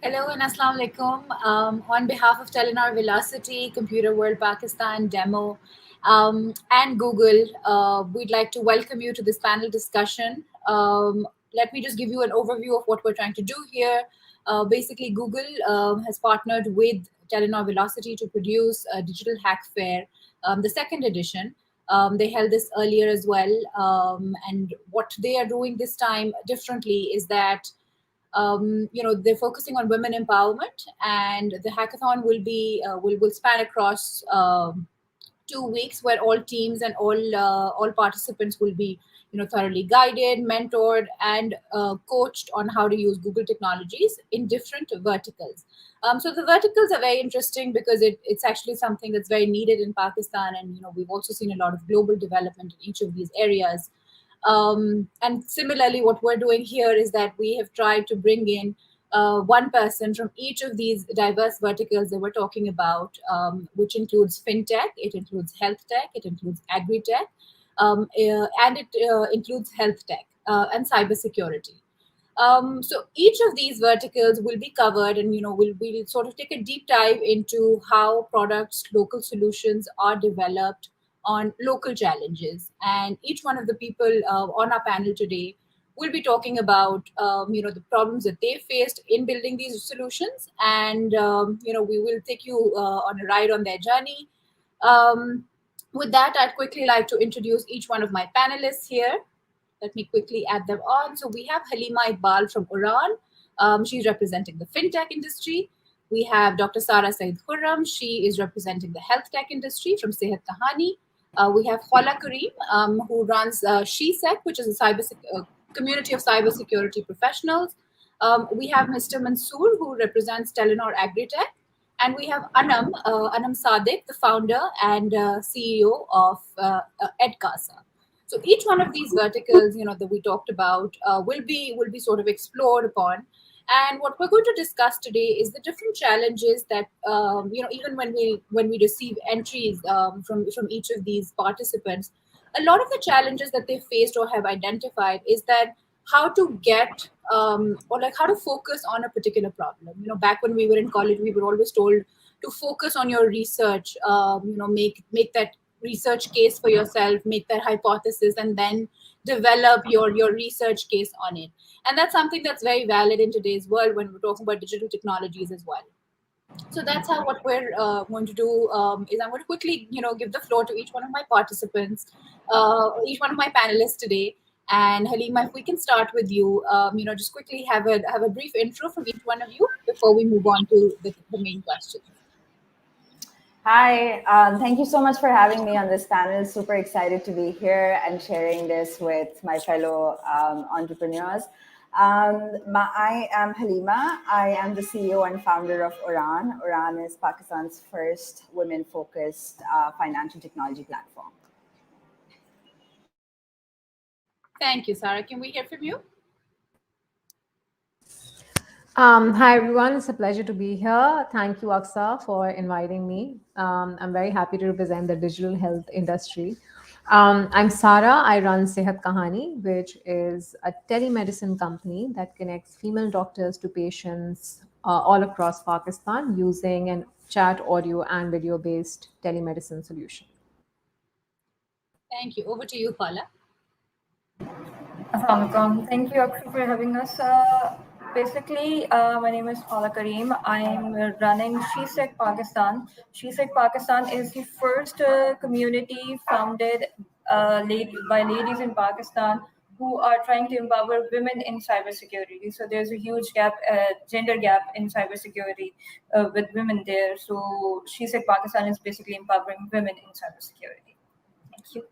Hello and Assalamu alaikum. On behalf of Telenor Velocity, Computer World Pakistan Demo, and Google, we'd like to welcome you to this panel discussion. Let me just give you an overview of what we're trying to do here. Basically, Google has partnered with Telenor Velocity to produce a Digital Hackfair, the second edition. They held this earlier as well. And what they are doing this time differently is that they're focusing on women empowerment, and the hackathon will span across 2 weeks, where all teams and all participants will be thoroughly guided, mentored, and coached on how to use Google technologies in different verticals. So the verticals are very interesting because it's actually something that's very needed in Pakistan, and we've also seen a lot of global development in each of these areas. And similarly, what we're doing here is that we have tried to bring in one person from each of these diverse verticals that we're talking about, which includes fintech, it includes health tech, it includes agri-tech, and it includes health tech and cyber security. So each of these verticals will be covered, and we'll sort of take a deep dive into how products, local solutions are developed on local challenges. And each one of the people on our panel today will be talking about the problems that they faced in building these solutions, and we will take you on a ride on their journey. Um, with that, I'd quickly like to introduce each one of my panelists here. Let me quickly add them on. So we have Halima Iqbal from Iran. She's representing the fintech industry. We have Dr. Sara Said Khurram. She is representing the health tech industry from Sehat Kahani. We have Khala Kareem, who runs SheSec, which is a community of cybersecurity professionals. We have Mr. Mansoor, who represents Telenor Agri-tech. And we have Anam Sadiq, the founder and CEO of EdCasa. So each one of these verticals, that we talked about, will be sort of explored upon. And what we're going to discuss today is the different challenges that even when we receive entries from each of these participants, a lot of the challenges that they faced or have identified is that how to get or like how to focus on a particular problem. Back when we were in college, we were always told to focus on your research. Make that research case for yourself, make that hypothesis, and then develop your research case on it. And that's something that's very valid in today's world when we're talking about digital technologies as well. So that's how what we're going to do is I'm going to quickly give the floor to each one of my participants, each one of my panelists today. And Halima, if we can start with you, just quickly have a brief intro from each one of you before we move on to the main question. Hi, thank you so much for having me on this panel. Super excited to be here and sharing this with my fellow entrepreneurs. I am Halima. I am the CEO and founder of Uran. Uran is Pakistan's first women-focused financial technology platform. Thank you, Sarah. Can we hear from you? Hi, everyone. It's a pleasure to be here. Thank you, Aksa, for inviting me. I'm very happy to represent the digital health industry. I'm Sara. I run Sehat Kahani, which is a telemedicine company that connects female doctors to patients all across Pakistan using an chat, audio, and video-based telemedicine solution. Thank you. Over to you, Khala. Assalamualaikum. Thank you, Akshay, for having us. Basically, my name is Khala Kareem. I'm running SheSec Pakistan. SheSec Pakistan is the first community founded by ladies in Pakistan who are trying to empower women in cybersecurity. So there's a huge gap, gender gap in cybersecurity with women there. So SheSec Pakistan is basically empowering women in cybersecurity. Thank you.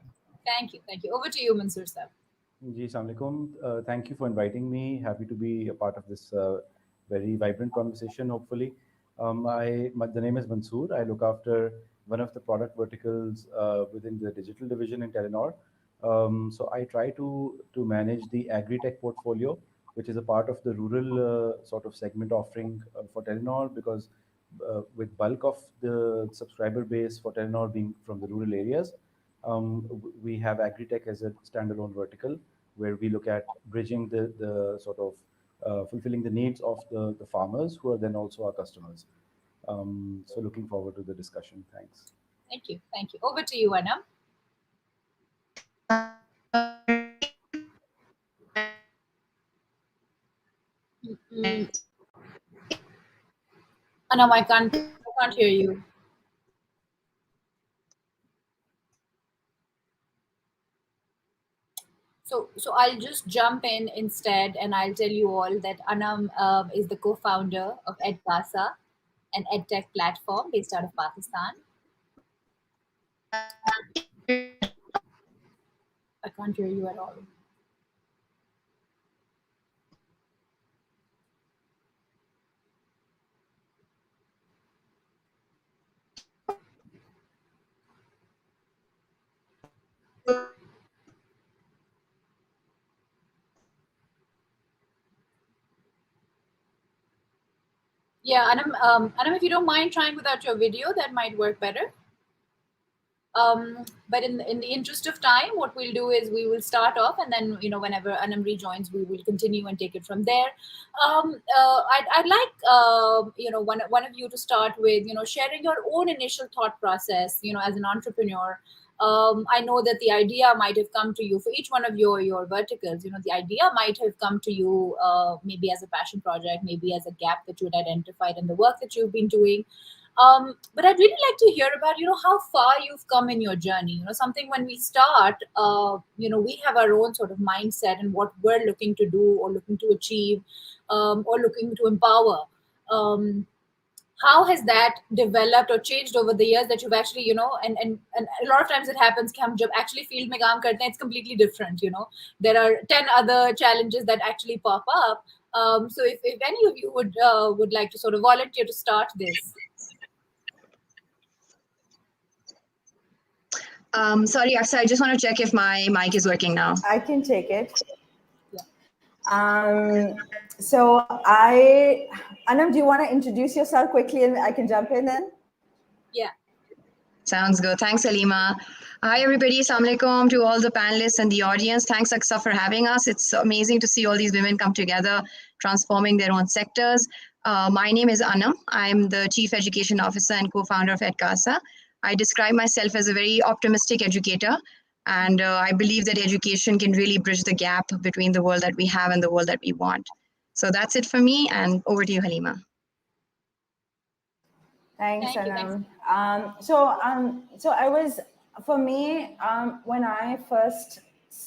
Thank you. Thank you. Over to you, Mansoor sir. Ji, Assalamu alaikum. Thank you for inviting me. Happy to be a part of this very vibrant conversation, hopefully. The name is Mansoor. I look after one of the product verticals within the digital division in Telenor. So I try to manage the agri-tech portfolio, which is a part of the rural sort of segment offering for Telenor, because with bulk of the subscriber base for Telenor being from the rural areas, we have agri-tech as a standalone vertical where we look at bridging the sort of fulfilling the needs of the farmers who are then also our customers. So looking forward to the discussion. Thanks. Thank you. Thank you. Over to you, Anam. Mm, Anam, I can't hear you. So I'll just jump in instead, and I'll tell you all that Anam is the co-founder of EdCasa, an edtech platform based out of Pakistan. I can't hear you at all. Yeah, Anam, if you don't mind trying without your video, that might work better. But in the interest of time, what we'll do is we will start off, and then whenever Anam rejoins, we will continue and take it from there. I'd like one of you to start with sharing your own initial thought process. As an entrepreneur, I know that the idea might have come to you for each one of your verticals. The idea might have come to you maybe as a passion project, maybe as a gap that you had identified in the work that you've been doing. But I'd really like to hear about, how far you've come in your journey. Something when we start, we have our own sort of mindset and what we're looking to do or looking to achieve, or looking to empower. How has that developed or changed over the years that you've actually, and a lot of times it happens, कि हम जब actually field में काम करते हैं, it's completely different. There are 10 other challenges that actually pop up. So if any of you would like to sort of volunteer to start this. Sorry, Aksa, I just want to check if my mic is working now. I can take it. Yeah. So Anam, do you want to introduce yourself quickly and I can jump in then? Yeah. Sounds good. Thanks, Alima. Hi, everybody. Assalamu alaikum to all the panelists and the audience. Thanks, Aksa, for having us. It's amazing to see all these women come together, transforming their own sectors. My name is Anam. I'm the Chief Education Officer and co-founder of EdCasa. I describe myself as a very optimistic educator, and I believe that education can really bridge the gap between the world that we have and the world that we want. So that's it for me, and over to you, Halima. Thanks, Thank you, Anam. So I was, for me, when I first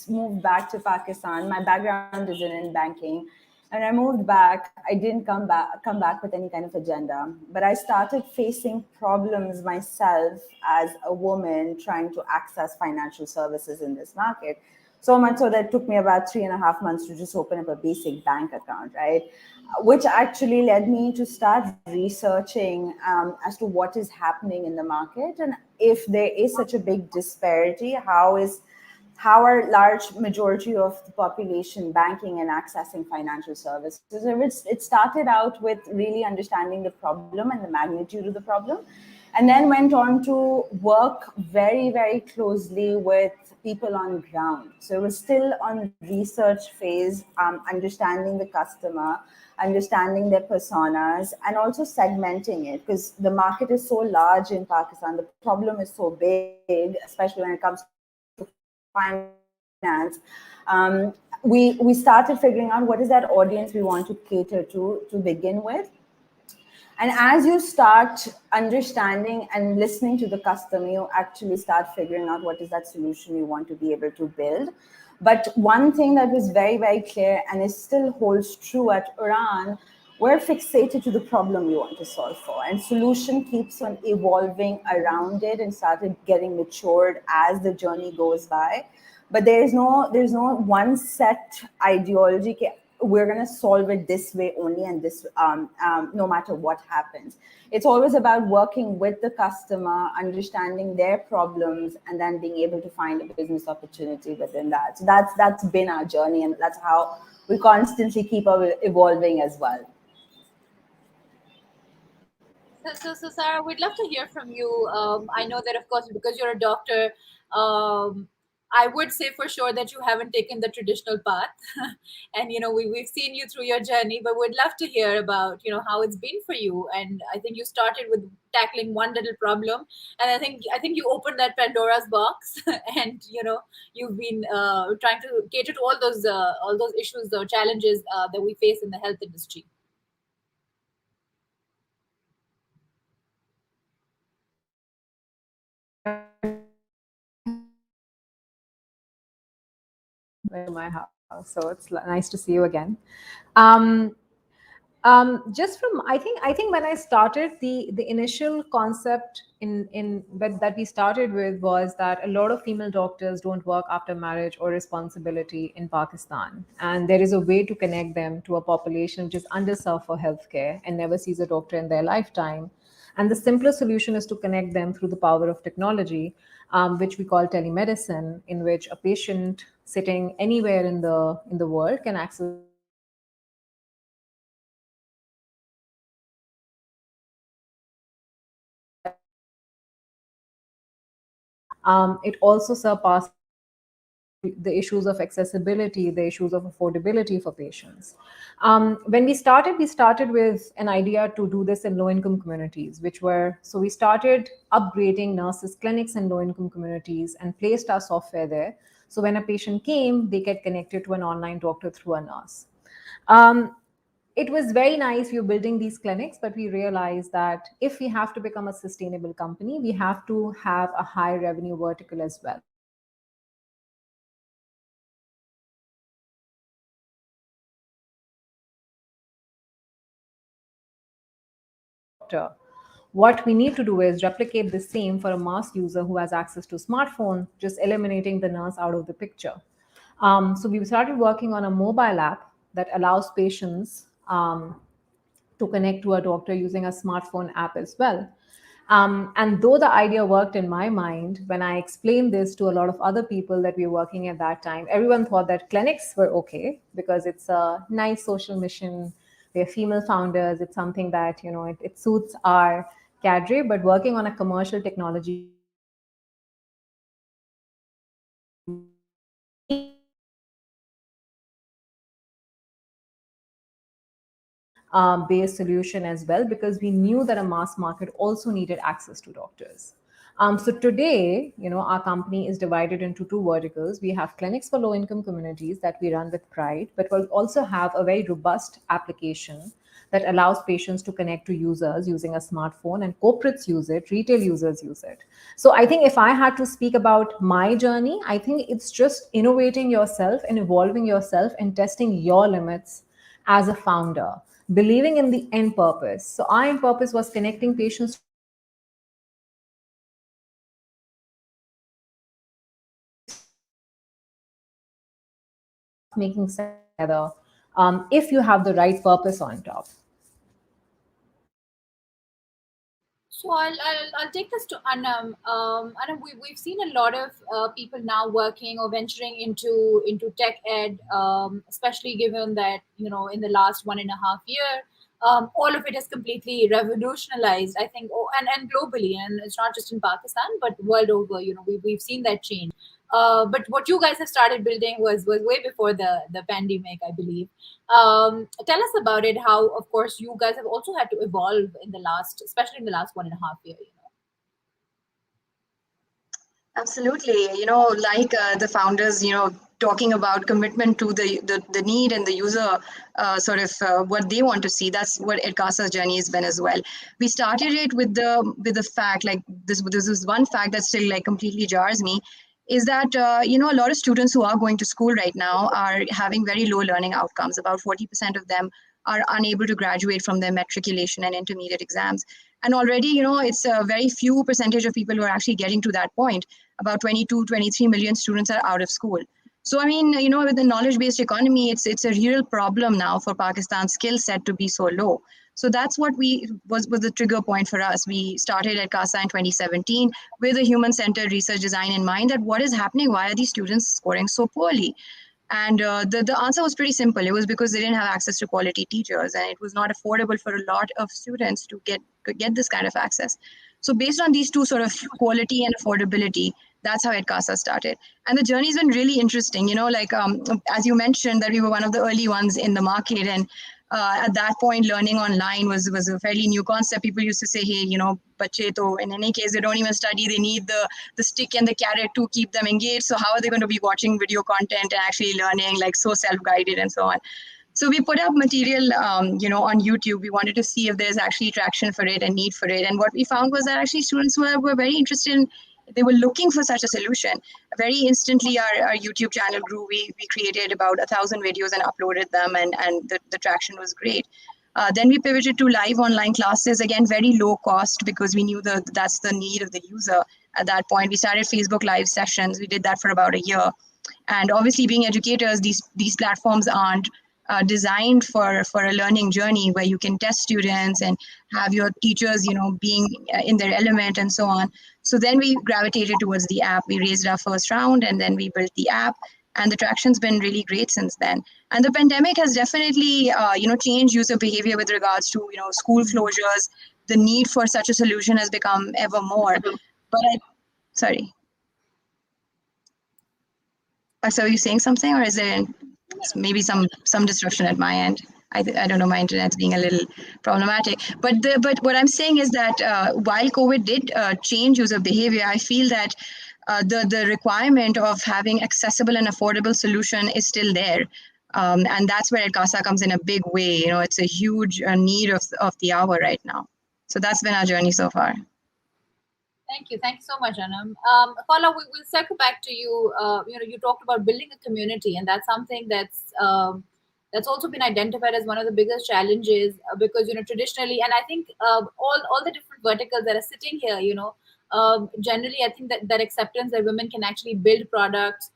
moved back to Pakistan, my background is in banking. And I moved back, I didn't come back with any kind of agenda, but I started facing problems myself as a woman trying to access financial services in this market. So much so that it took me about 3.5 months to just open up a basic bank account, right? Which actually led me to start researching as to what is happening in the market. And if there is such a big disparity, how are large majority of the population banking and accessing financial services? It started out with really understanding the problem and the magnitude of the problem, and then went on to work very, very closely with people on ground. So it was still on research phase, understanding the customer, understanding their personas, and also segmenting it, because the market is so large in Pakistan, the problem is so big, especially when it comes to finance. We started figuring out what is that audience we want to cater to begin with. And as you start understanding and listening to the customer, you actually start figuring out what is that solution you want to be able to build. But one thing that was very, very clear, and it still holds true at Uran, we're fixated to the problem we want to solve for, and solution keeps on evolving around it and started getting matured as the journey goes by. But there's no one set ideology. We're going to solve it this way only, and this no matter what happens. It's always about working with the customer, understanding their problems, and then being able to find a business opportunity within that. So that's been our journey, and that's how we constantly keep evolving as well. So Sarah, we'd love to hear from you. I know that, of course, because you're a doctor, I would say for sure that you haven't taken the traditional path. And, we've seen you through your journey, but we'd love to hear about, how it's been for you. And I think you started with tackling one little problem. And I think you opened that Pandora's box and, you've been trying to cater to all those issues, the challenges that we face in the health industry. To my house. So it's nice to see you again. Um, just from I think when I started, the initial concept that we started with was that a lot of female doctors don't work after marriage or responsibility in Pakistan, and there is a way to connect them to a population which is underserved for healthcare and never sees a doctor in their lifetime. And the simplest solution is to connect them through the power of technology, which we call telemedicine, in which a patient sitting anywhere in the world can access it also surpasses the issues of accessibility, the issues of affordability for patients. When we started with an idea to do this in low-income communities, so we started upgrading nurses' clinics in low-income communities and placed our software there. So when a patient came, they get connected to an online doctor through a nurse. Um, it was very nice we were building these clinics, but we realized that if we have to become a sustainable company, we have to have a high revenue vertical as well. What we need to do is replicate the same for a mass user who has access to smartphone, just eliminating the nurse out of the picture. So we started working on a mobile app that allows patients to connect to a doctor using a smartphone app as well. And though the idea worked in my mind, when I explained this to a lot of other people that we were working at that time, everyone thought that clinics were okay because it's a nice social mission. We're female founders. It's something that, it suits our cadre, but working on a commercial technology based solution as well, because we knew that a mass market also needed access to doctors. So today, our company is divided into two verticals. We have clinics for low income communities that we run with pride, but we'll also have a very robust application that allows patients to connect to users using a smartphone, and corporates use it, retail users use it. So I think if I had to speak about my journey, I think it's just innovating yourself and evolving yourself and testing your limits as a founder, believing in the end purpose. So our end purpose was connecting patients, making sense together, if you have the right purpose on top. So I'll take this to Anam. Anam, we've seen a lot of people now working or venturing into tech ed, especially given that in the last 1.5 year, all of it has completely revolutionized. I think, and globally, and it's not just in Pakistan but world over. We've seen that change. But what you guys have started building was way before the pandemic, I believe. Tell us about it. How, of course, you guys have also had to evolve especially in the last 1.5 year. Absolutely. Like the founders, talking about commitment to the need and the user, what they want to see. That's what Edcasa's journey has been as well. We started it with the fact, like this is one fact that still like completely jars me, is that a lot of students who are going to school right now are having very low learning outcomes. About 40% of them are unable to graduate from their matriculation and intermediate exams. And already, it's a very few percentage of people who are actually getting to that point. About 22, 23 million students are out of school. So, I mean, with the knowledge-based economy, it's a real problem now for Pakistan's skill set to be so low. So that's what was the trigger point for us. We started at CASA in 2017 with a human-centered research design in mind, that what is happening? Why are these students scoring so poorly? And the answer was pretty simple. It was because they didn't have access to quality teachers, and it was not affordable for a lot of students to get this kind of access. So based on these two, sort of quality and affordability, That's how CASA started. And the journey's been really interesting, like as you mentioned, that we were one of the early ones in the market. And at that point, learning online was a fairly new concept. People used to say, hey, bache to, in any case, they don't even study. They need the stick and the carrot to keep them engaged. So how are they going to be watching video content and actually learning, like so self-guided and so on? So we put up material, on YouTube. We wanted to see if there's actually traction for it and need for it. And what we found was that actually students were very interested in, they were looking for such a solution. Very instantly, our YouTube channel grew. We created about 1,000 videos and uploaded them, and the traction was great. Then we pivoted to live online classes, again, very low cost, because we knew that's the need of the user at that point. We started Facebook Live sessions. We did that for about a year. And obviously, being educators, these platforms aren't designed for a learning journey where you can test students and have your teachers, being in their element and so on. So then we gravitated towards the app. We raised our first round, and then we built the app. And the traction's been really great since then. And the pandemic has definitely, changed user behavior with regards to, school closures. The need for such a solution has become ever more. But sorry. So are you saying something, or is there maybe some disruption at my end? I don't know, my internet's being a little problematic. But what I'm saying is that while COVID did change user behavior, I feel that the requirement of having accessible and affordable solution is still there. And that's where CASA comes in a big way. It's a huge need of the hour right now. So that's been our journey so far. Thank you so much, Anam. Paula, we'll circle back to you. You talked about building a community, and that's something that's also been identified as one of the biggest challenges, because traditionally, and I think all the different verticals that are sitting here, generally, I think that acceptance that women can actually build products,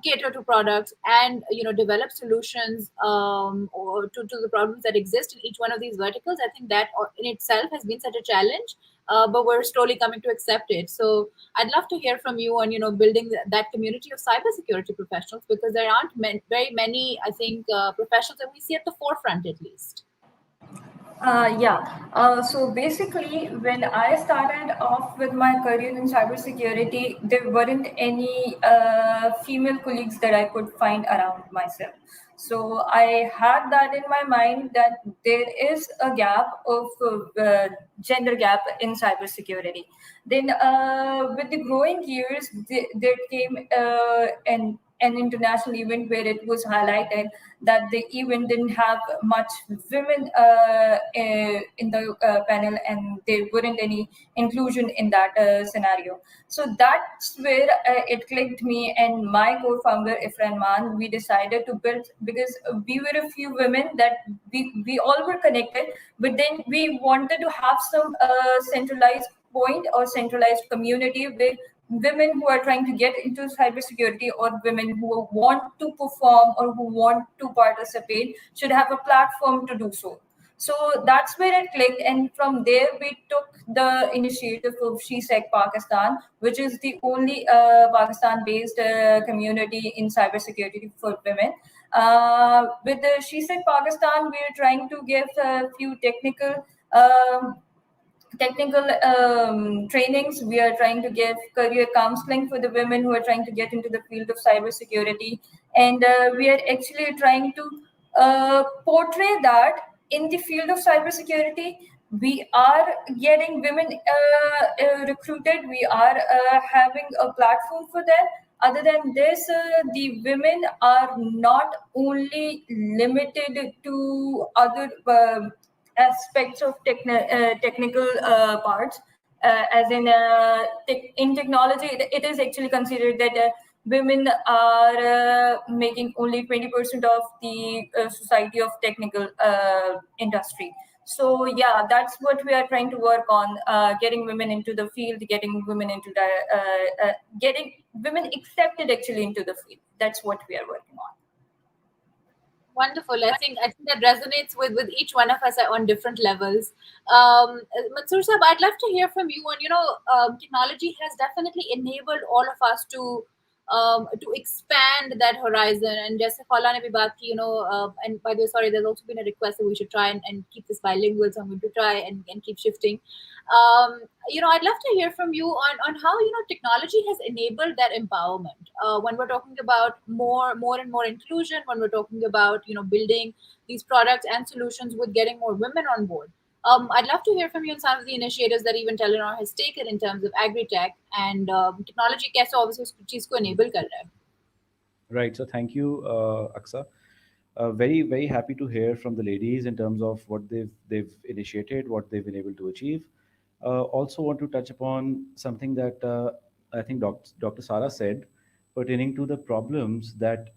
cater to products, and develop solutions or to the problems that exist in each one of these verticals. I think that in itself has been such a challenge. But we're slowly coming to accept it. So I'd love to hear from you on, building that community of cybersecurity professionals, because there aren't very many, I think, professionals that we see at the forefront, at least. So basically, when I started off with my career in cybersecurity, there weren't any female colleagues that I could find around myself. So I had that in my mind that there is a gap of gender gap in cybersecurity. Then with the growing years, there came an international event where it was highlighted that the event didn't have much women in the panel, and there weren't any inclusion in that scenario. So that's where it clicked me and my co-founder Ifran Man. We decided to build, because we were a few women that we all were connected, but then we wanted to have some centralized point or centralized community where women who are trying to get into cybersecurity, or women who want to perform or who want to participate, should have a platform to do so. So that's where it clicked, and from there we took the initiative of SheSec Pakistan, which is the only Pakistan-based community in cybersecurity for women. With the SheSec Pakistan, we are trying to give a few technical trainings. We are trying to give career counseling for the women who are trying to get into the field of cybersecurity, and we are actually trying to portray that in the field of cybersecurity, we are getting women recruited. We are having a platform for them. Other than this, the women are not only limited to other aspects of technical parts, as in technology. It is actually considered that women are making only 20% of the society of technical industry. So yeah, that's what we are trying to work on, getting women into the field, getting women into the getting women accepted actually into the field. That's what we are working on. Wonderful. I think that resonates with each one of us on different levels. Mansoor Sahab, I'd love to hear from you on, technology has definitely enabled all of us to to expand that horizon. And just Khala ne bhi baat ki, and by the way, sorry, there's also been a request that we should try and keep this bilingual, so I'm going to try and keep shifting. I'd love to hear from you on how technology has enabled that empowerment. When we're talking about more and more inclusion, when we're talking about building these products and solutions with getting more women on board. I'd love to hear from you on some of the initiatives that even Telenor has taken in terms of agri-tech and technology कैसे obviously उस चीज को enable कर रहा है. Right. So thank you, Aksa. Very, very happy to hear from the ladies in terms of what they've initiated, what they've been able to achieve. Also, want to touch upon something that I think Dr. Sara said, pertaining to the problems that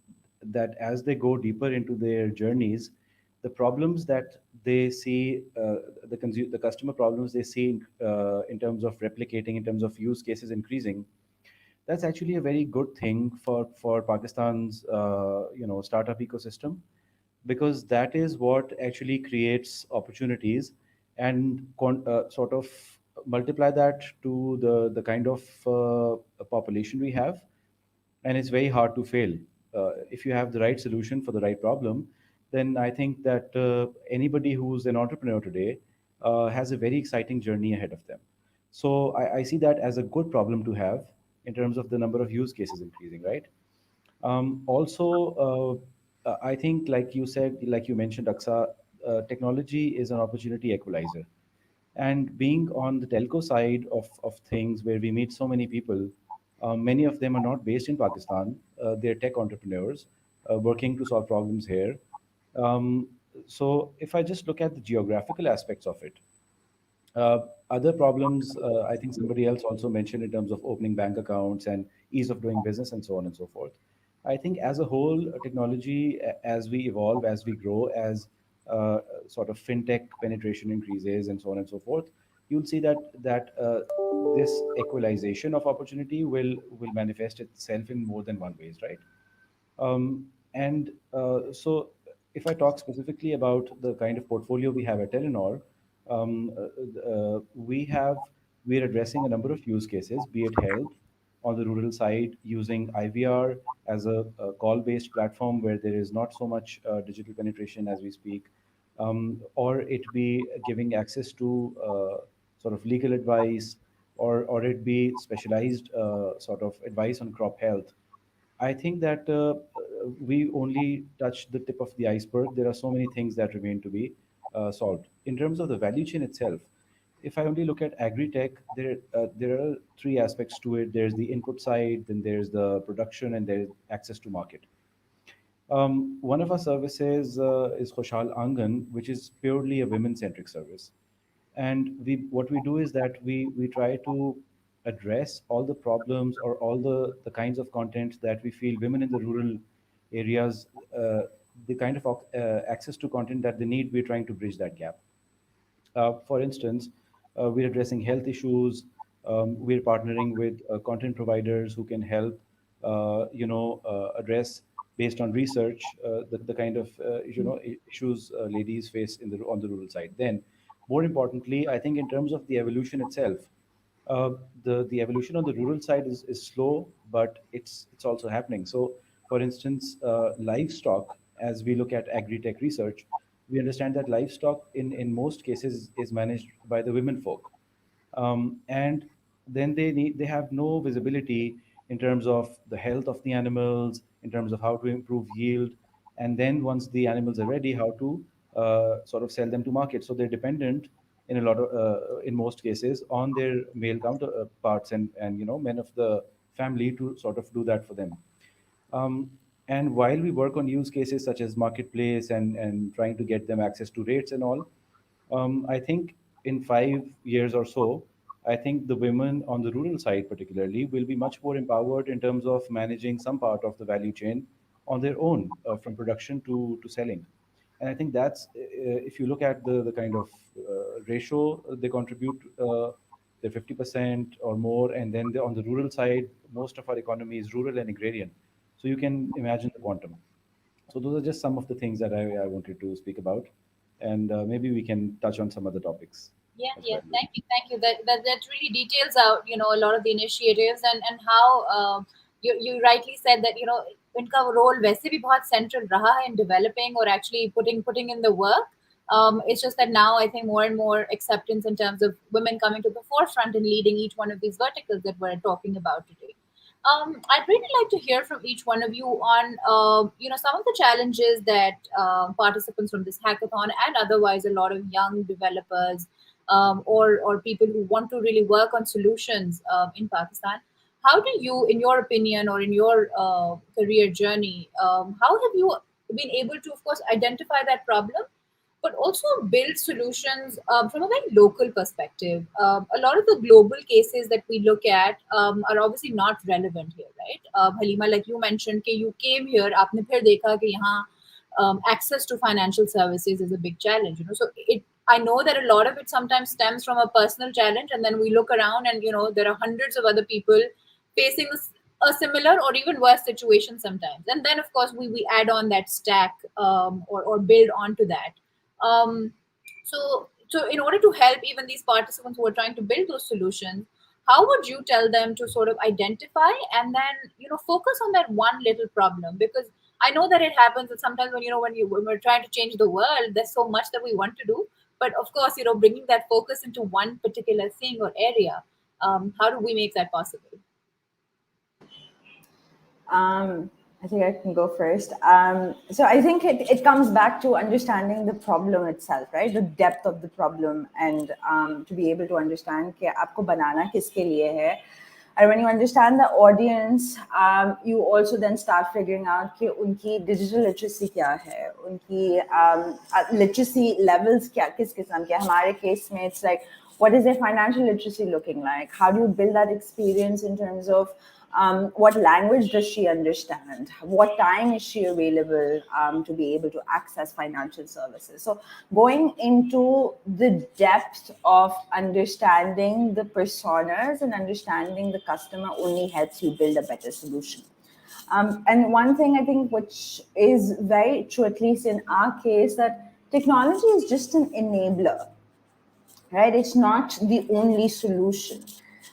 as they go deeper into their journeys, the problems that they see, the customer problems they see in terms of replicating, in terms of use cases increasing, that's actually a very good thing for Pakistan's startup ecosystem, because that is what actually creates opportunities and sort of multiply that to the kind of population we have, and it's very hard to fail. If you have the right solution for the right problem, then I think that anybody who's an entrepreneur today has a very exciting journey ahead of them. So I see that as a good problem to have in terms of the number of use cases increasing, right? Also, I think, like you said, like you mentioned, Aksa, technology is an opportunity equalizer. And being on the telco side of things where we meet so many people, many of them are not based in Pakistan. They're tech entrepreneurs working to solve problems here. Um, so if I just look at the geographical aspects of it, other problems, I think somebody else also mentioned in terms of opening bank accounts and ease of doing business and so on and so forth. I think as a whole, technology, as we evolve, as we grow, as sort of fintech penetration increases and so on and so forth, you'll see that this equalization of opportunity will manifest itself in more than one ways, right? And if I talk specifically about the kind of portfolio we have at Telenor, we're addressing a number of use cases, be it health on the rural side, using IVR as a call-based platform where there is not so much digital penetration as we speak, or it be giving access to sort of legal advice, or it be specialized sort of advice on crop health. I think that we only touched the tip of the iceberg. There are so many things that remain to be solved. In terms of the value chain itself, if I only look at agri-tech, there are three aspects to it. There's the input side, then there's the production, and there's access to market. One of our services is Khoshal Angan, which is purely a women-centric service. And what we do is that we try to address all the problems or all the kinds of content that we feel women in the rural areas, the kind of access to content that they need, we're trying to bridge that gap. For instance, we're addressing health issues. We're partnering with content providers who can help, address based on research the kind of issues ladies face on the rural side. Then, more importantly, I think in terms of the evolution itself, the evolution on the rural side is slow, but it's also happening. So, for instance, livestock, as we look at agri-tech research, we understand that livestock in most cases is managed by the women folk, and then they have no visibility in terms of the health of the animals, in terms of how to improve yield, and then once the animals are ready, how to sort of sell them to market. So they're dependent in most cases on their male counterparts and men of the family to sort of do that for them. um, and while we work on use cases such as marketplace and trying to get them access to rates and all, I think in 5 years or so, I think the women on the rural side particularly will be much more empowered in terms of managing some part of the value chain on their own, from production to selling. And I think that's, if you look at the kind of ratio they contribute, they're 50% or more. And then on the rural side, most of our economy is rural and agrarian. So you can imagine the quantum. So those are just some of the things that I wanted to speak about. And maybe we can touch on some other topics Yeah, as yeah. well. Thank you, thank you. That really details out, a lot of the initiatives and how you rightly said that इनका role वैसे भी बहुत central रहा है in developing or actually putting in the work. It's just that now I think more and more acceptance in terms of women coming to the forefront and leading each one of these verticals that we're talking about today. I'd really like to hear from each one of you on, some of the challenges that participants from this hackathon and otherwise a lot of young developers or people who want to really work on solutions in Pakistan. How do you, in your opinion or in your career journey, how have you been able to, of course, identify that problem, but also build solutions from a very local perspective? A lot of the global cases that we look at are obviously not relevant here, right? Halima, like you mentioned, कि you came here, आपने फिर देखा कि यहाँ access to financial services is a big challenge. So I know that a lot of it sometimes stems from a personal challenge, and then we look around and there are hundreds of other people facing a similar or even worse situation sometimes. And then of course we add on that stack or build onto that. Um, so, in order to help even these participants who are trying to build those solutions, how would you tell them to sort of identify and then focus on that one little problem? Because I know that it happens that sometimes when we're trying to change the world, there's so much that we want to do, but of course bringing that focus into one particular thing or area, how do we make that possible? I think I can go first. So I think it comes back to understanding the problem itself, right? The depth of the problem, and to be able to understand कि आपको बनाना किसके लिए है. And when you understand the audience, you also then start figuring out कि उनकी digital literacy क्या है, उनकी literacy levels क्या किस किस्म के. हमारे case में it's like, what is their financial literacy looking like? How do you build that experience in terms of what language does she understand? What time is she available to be able to access financial services? So going into the depth of understanding the personas and understanding the customer only helps you build a better solution. And one thing I think which is very true, at least in our case, that technology is just an enabler, right? It's not the only solution.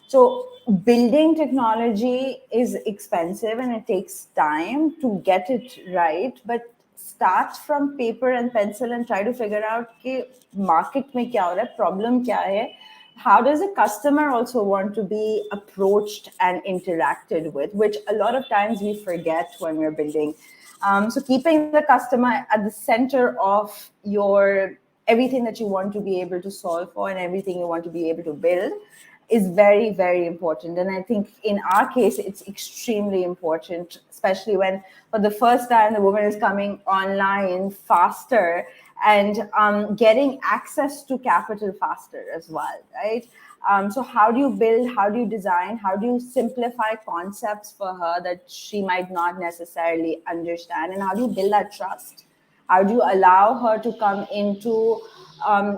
So building technology is expensive and it takes time to get it right, but start from paper and pencil and try to figure out कि market में क्या हो रहा है, problem क्या है, how does a customer also want to be approached and interacted with, which a lot of times we forget when we're building. So keeping the customer at the center of your everything that you want to be able to solve for and everything you want to be able to build is very, very important. And I think in our case, it's extremely important, especially when for the first time the woman is coming online faster and getting access to capital faster as well, right? So how do you build, how do you design, how do you simplify concepts for her that she might not necessarily understand, and how do you build that trust? How do you allow her to come into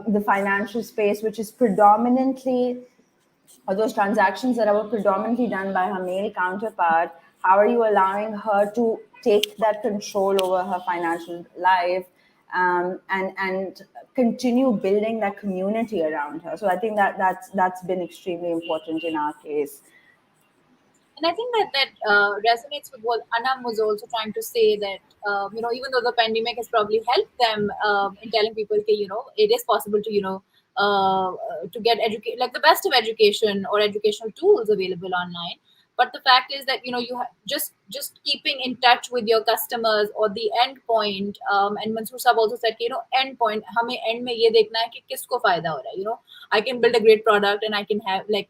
the financial space, which is predominantly, or those transactions that are predominantly done by her male counterpart? How are you allowing her to take that control over her financial life and continue building that community around her? So I think that's been extremely important in our case. And I think that resonates with what Anam was also trying to say, that even though the pandemic has probably helped them in telling people that it is possible to to get educate like the best of education or educational tools available online. But the fact is that just keeping in touch with your customers or the end point. And Mansoor Saab also said end point, हमें end में ये देखना है कि किसको फायदा हो रहा है. I can build a great product and I can have get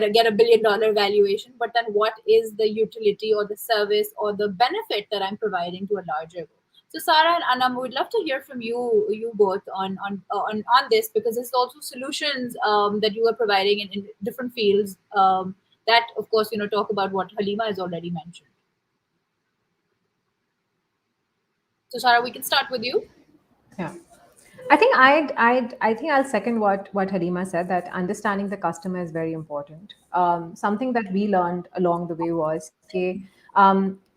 a $1 billion valuation, but then what is the utility or the service or the benefit that I'm providing to a larger group? So Sarah and Anam, we'd love to hear from you both on this, because it's also solutions that you are providing in different fields that of course talk about what Halima has already mentioned. So Sarah, we can start with you. Yeah. I think I'll second what Halima said, that understanding the customer is very important. Something that we learned along the way was कि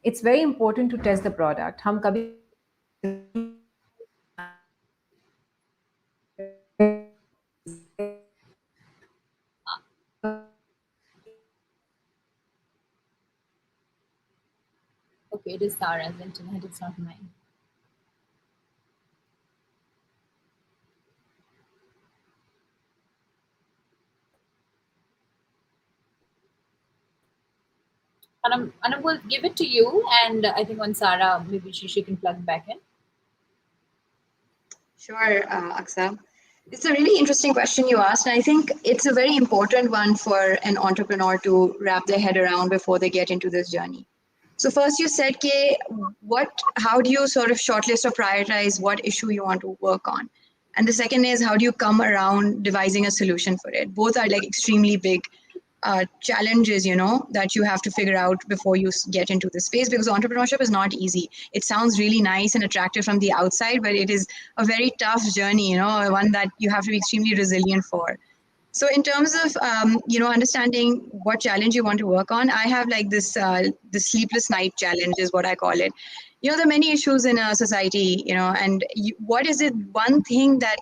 it's very important to test the product. हम कभी Okay, it is Sarah's internet, it's not mine. And we'll give it to you, and I think on Sarah, maybe she can plug back in. Sure, Aksa. It's a really interesting question you asked, and I think it's a very important one for an entrepreneur to wrap their head around before they get into this journey. So first you said, K, how do you sort of shortlist or prioritize what issue you want to work on? And the second is, how do you come around devising a solution for it? Both are like extremely big challenges, that you have to figure out before you get into this space, because entrepreneurship is not easy. It sounds really nice and attractive from the outside, but it is a very tough journey, one that you have to be extremely resilient for. So in terms of understanding what challenge you want to work on, I have like this the sleepless night challenge is what I call it. There are many issues in a society, and what is it one thing that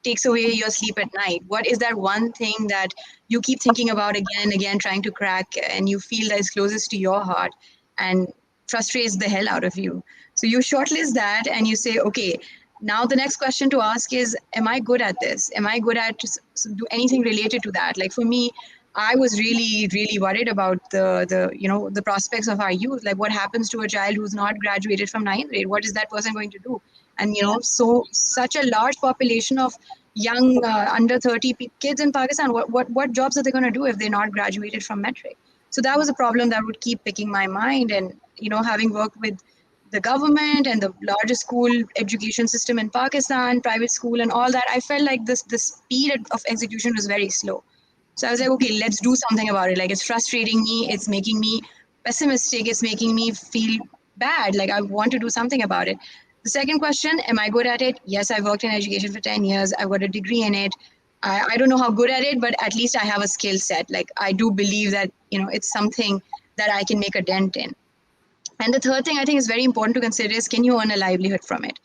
takes away your sleep at night? What is that one thing that you keep thinking about again and again, trying to crack, and you feel that is closest to your heart and frustrates the hell out of you? So you shortlist that and you say, okay, now the next question to ask is, am I good at this? Am I good at do anything related to that? Like for me, I was really, really worried about the prospects of our youth. Like what happens to a child who's not graduated from ninth grade? What is that person going to do? And so such a large population of young under 30 kids in Pakistan, what jobs are they going to do if they're not graduated from metric? So that was a problem that would keep picking my mind. And having worked with the government and the largest school education system in Pakistan, private school and all that, I felt like the speed of execution was very slow. So I was like, okay, let's do something about it. Like it's frustrating me, it's making me pessimistic, it's making me feel bad. Like I want to do something about it. The second question, am I good at it? Yes, I worked in education for 10 years. I've got a degree in it. I don't know how good at it, but at least I have a skill set. Like I do believe that, it's something that I can make a dent in. And the third thing I think is very important to consider is, can you earn a livelihood from it?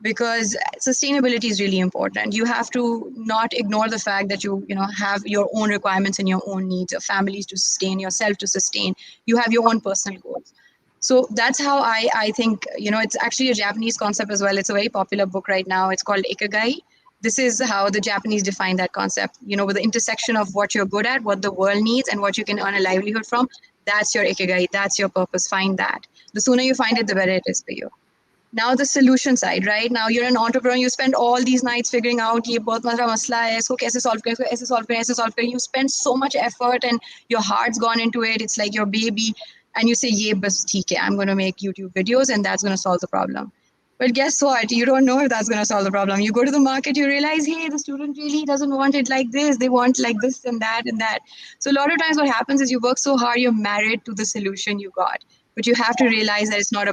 Because sustainability is really important. You have to not ignore the fact that you have your own requirements and your own needs, your families to sustain, yourself to sustain. You have your own personal goals. So that's how I think, it's actually a Japanese concept as well. It's a very popular book right now. It's called Ikigai. This is how the Japanese define that concept, with the intersection of what you're good at, what the world needs, and what you can earn a livelihood from. That's your Ikigai. That's your purpose. Find that. The sooner you find it, the better it is for you. Now the solution side, right? Now you're an entrepreneur, you spend all these nights figuring out ये बहुत बड़ा मसला है, इसको कैसे solve करें, इसको ऐसे solve करें, ऐसे solve करें. You spend so much effort and your heart's gone into it. It's like your baby, and you say, ये बस ठीक है, I'm going to make YouTube videos and that's going to solve the problem. But guess what? You don't know if that's going to solve the problem. You go to the market, you realize, hey, the student really doesn't want it like this. They want like this and that and that. So a lot of times what happens is you work so hard, you're married to the solution you got. But you have to realize that it's not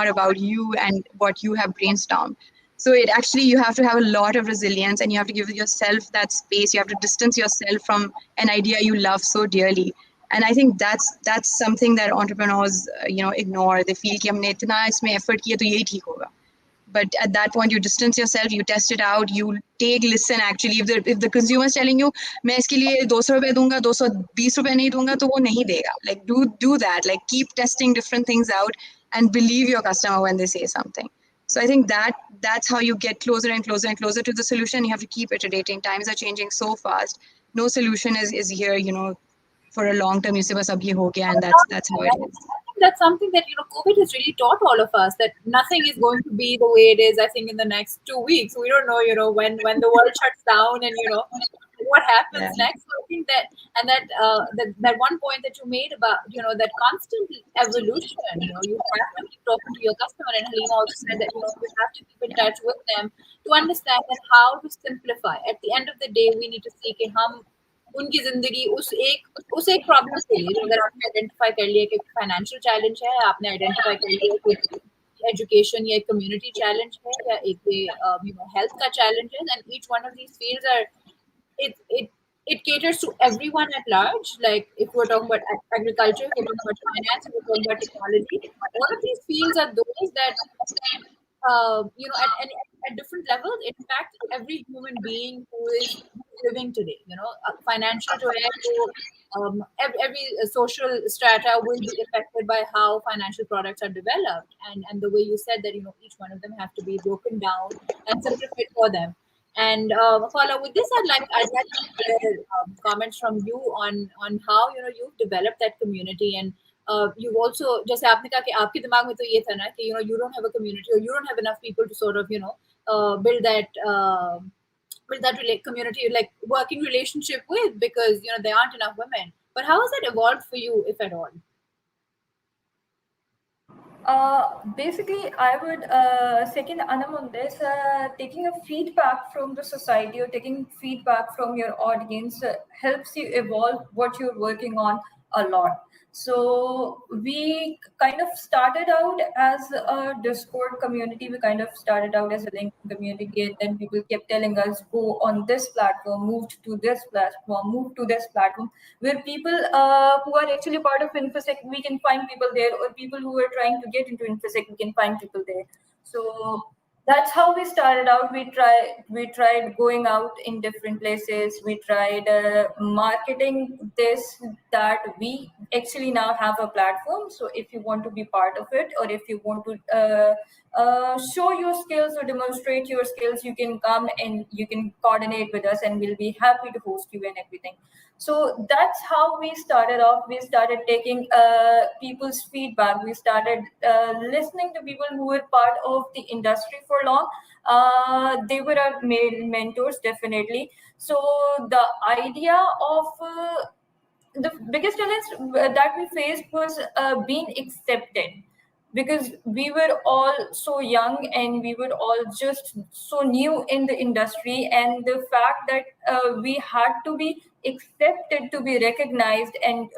about you and what you have brainstormed. So it actually, you have to have a lot of resilience, and you have to give yourself that space. You have to distance yourself from an idea you love so dearly. And I think that's something that entrepreneurs ignore. They feel कि हमने इतना इसमें effort किया तो यही ठीक होगा. But at that point, you distance yourself, you test it out, you listen. Actually, if the consumer is telling you, मैं इसके लिए 200 रुपए दूंगा, 220 रुपए नहीं दूंगा, तो वो नहीं देगा. Like do that. Like keep testing different things out and believe your customer when they say something. So I think that's how you get closer and closer and closer to the solution. You have to keep iterating. Times are changing so fast. No solution is here, for a long term. You say, बस अब ये हो गया, and that's how it is. That's something that COVID has really taught all of us, that nothing is going to be the way it is. I think in the next 2 weeks, we don't know, when the world shuts down and what happens next. So I think that one point that you made about that constant evolution. You have to keep talking to your customer, and Halima also said that you have to keep in touch with them to understand that how to simplify. At the end of the day, we need to see कि हम उनकी जिंदगी उस एक problem के लिए, अगर आपने आइडेंटिफाई कर लिया कि फाइनेंशियल चैलेंज है, आपने आइडेंटिफाई कर लिया कि एजुकेशन या कम्युनिटी चैलेंज है, या एक हेल्थ का चैलेंज है, and each one of these fields are it caters to everyone at large. Like if we're talking about agriculture, if we're talking about finance, if we're talking about technology, all of these fields are those that at different levels impact every human being who is living today. Financial जो है वो every social strata will be affected by how financial products are developed, and the way you said that each one of them have to be broken down and simplified for them. And Fala, with this, I'd like to hear comments from you on how you've developed that community, and you've also जैसे आपने कहा कि आपके दिमाग में तो ये था ना कि you don't have a community, or you don't have enough people to sort of build that community, like working relationship with, because there aren't enough women. But how has that evolved for you, if at all? Basically, I would second Anam on this. Taking a feedback from the society or taking feedback from your audience helps you evolve what you're working on a lot. So we kind of started out as a Discord community. We kind of started out as a LinkedIn community, and then people kept telling us, go on this platform, moved to this platform, move to this platform, where people who are actually part of InfoSec, we can find people there, or people who are trying to get into InfoSec, we can find people there. So that's how we started out. We tried going out in different places. We tried marketing this, that we actually now have a platform. So if you want to be part of it, or if you want to show your skills or demonstrate your skills, you can come and you can coordinate with us, and we'll be happy to host you and everything. So that's how we started off. We started taking people's feedback. We started listening to people who were part of the industry for long. They were our male mentors, definitely. So the idea of the biggest challenge that we faced was being accepted, because we were all so young and we were all just so new in the industry, and the fact that we had to be accepted to be recognized, and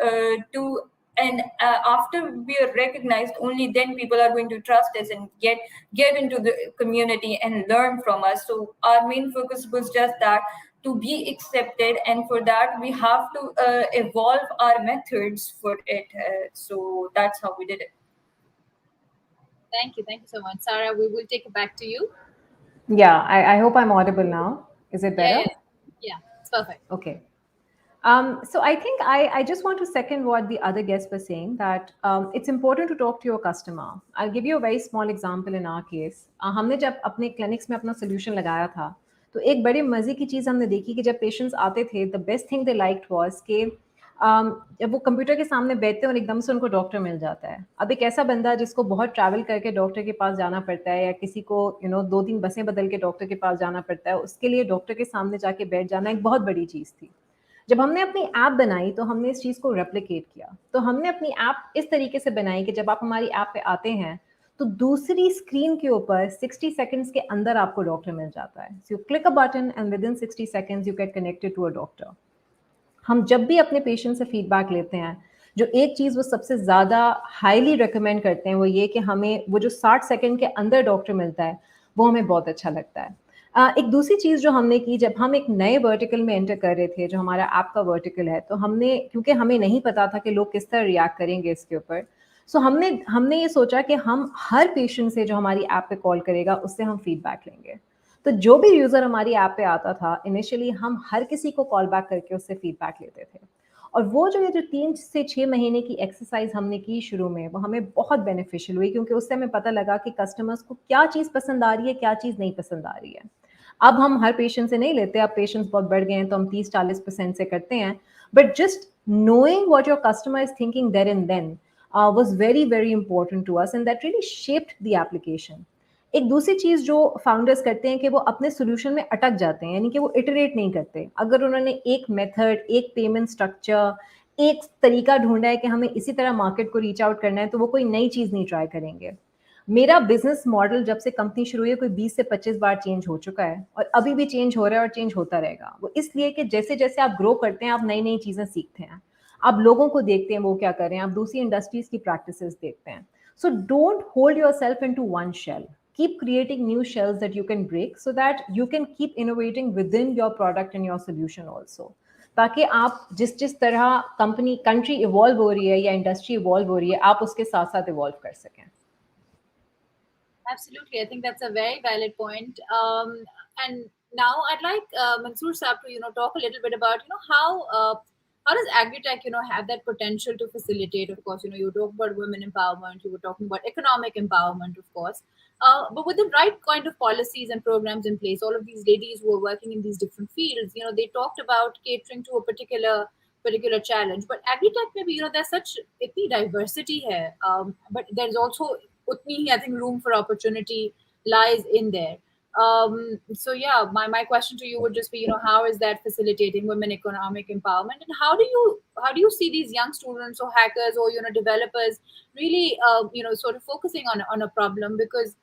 after we are recognized, only then people are going to trust us and get into the community and learn from us. So our main focus was just that, to be accepted, and for that we have to evolve our methods for it. So that's how we did it. Thank you so much, Sarah. We will take it back to you. Yeah, I hope I'm audible now. Is it better? Yeah, it's perfect. Okay. So I think I just want to second what the other guests were saying, that it's important to talk to your customer. I'll give you a very small example in our case. हमने जब अपने clinics में अपना solution लगाया था, तो एक बड़े मजे की चीज़ हमने देखी कि जब patients आते थे, the best thing they liked was कि जब वो कंप्यूटर के सामने बैठते हैं और एकदम से उनको डॉक्टर मिल जाता है. अब एक ऐसा बंदा जिसको बहुत ट्रैवल करके डॉक्टर के पास जाना पड़ता है, या किसी को 2-3 बसें बदल के डॉक्टर के पास जाना पड़ता है, उसके लिए डॉक्टर के सामने जाके बैठ जाना एक बहुत बड़ी चीज़ थी. जब हमने अपनी ऐप बनाई तो हमने इस चीज़ को रेप्लिकेट किया. तो हमने अपनी ऐप इस तरीके से बनाई कि जब आप हमारी ऐप पे आते हैं तो दूसरी स्क्रीन के ऊपर 60 सेकंड्स के अंदर आपको डॉक्टर मिल जाता है. So you click a button and within 60 seconds you get connected to a doctor. हम जब भी अपने पेशेंट से फीडबैक लेते हैं, जो एक चीज़ वो सबसे ज़्यादा हाईली रिकमेंड करते हैं वो ये कि हमें वो जो 60 सेकंड के अंदर डॉक्टर मिलता है वो हमें बहुत अच्छा लगता है. एक दूसरी चीज़ जो हमने की, जब हम एक नए वर्टिकल में एंटर कर रहे थे, जो हमारा ऐप का वर्टिकल है, तो हमने, क्योंकि हमें नहीं पता था कि लोग किस तरह रिएक्ट करेंगे इसके ऊपर, सो हमने ये सोचा कि हम हर पेशेंट से जो हमारी ऐप पे कॉल करेगा उससे हम फीडबैक लेंगे. तो जो भी यूज़र हमारी ऐप पे आता था, इनिशियली हम हर किसी को कॉल बैक करके उससे फीडबैक लेते थे. और वो जो 3 से 6 महीने की एक्सरसाइज हमने की शुरू में, वो हमें बहुत बेनिफिशियल हुई, क्योंकि उससे हमें पता लगा कि कस्टमर्स को क्या चीज़ पसंद आ रही है, क्या चीज़ नहीं पसंद आ रही है. अब हम हर पेशेंट से नहीं लेते, अब पेशेंट्स बहुत बढ़ गए हैं तो हम 30-40% से करते हैं. But just knowing what your customer is thinking there and then was very very important to us, and that really shaped the application. एक दूसरी चीज़ जो फाउंडर्स करते हैं कि वो अपने सोल्यूशन में अटक जाते हैं, यानी कि वो इटरेट नहीं करते. अगर उन्होंने एक मेथड, एक पेमेंट स्ट्रक्चर, एक तरीका ढूंढा है कि हमें इसी तरह मार्केट को रीच आउट करना है, तो वो कोई नई चीज़ नहीं ट्राई करेंगे. मेरा बिजनेस मॉडल जब से कंपनी शुरू हुई है कोई 20 से 25 बार चेंज हो चुका है, और अभी भी चेंज हो रहा है और चेंज होता रहेगा. वो इसलिए कि जैसे जैसे आप ग्रो करते हैं आप नई नई चीज़ें सीखते हैं, आप लोगों को देखते हैं वो क्या कर रहे हैं, आप दूसरी इंडस्ट्रीज की प्रैक्टिसेस देखते हैं. So don't hold yourself into one shell. Keep creating new shells that you can break, so that you can keep innovating within your product and your solution also. ताकि आप जिस तरह country evolve हो रही है या industry evolve हो रही है, आप उसके साथ साथ इवॉल्व कर सकें. Absolutely, I think that's a very valid point. And now I'd like Mansoor Saab to talk a little bit about how how does agri-tech, have that potential to facilitate? Of course, you talk about women empowerment, you were talking about economic empowerment, of course. But with the right kind of policies and programs in place, all of these ladies who are working in these different fields, they talked about catering to a particular challenge. But agri-tech, maybe, there's such itni diversity here, but there's also utni, I think, room for opportunity lies in there. So yeah, my question to you would just be, how is that facilitating women economic empowerment, and how do you see these young students or hackers or developers really sort of focusing on a problem? Because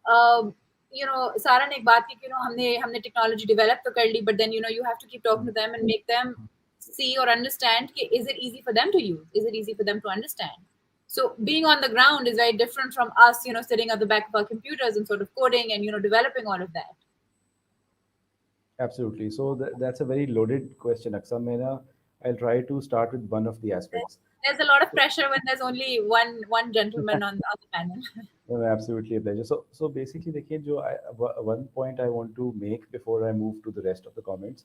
सारा ने एक बात की कि हमने technology develop तो कर ली, but then you have to keep talking to them and make them see or understand कि is it easy for them to use, is it easy for them to understand. So being on the ground is very different from us, sitting at the back of our computers and sort of coding and developing all of that. Absolutely. So that's a very loaded question, Aksam. I'll try to start with one of the aspects. There's a lot of pressure when there's only one gentleman on the panel. No, absolutely a pleasure. So basically, देखिए जो one point I want to make before I move to the rest of the comments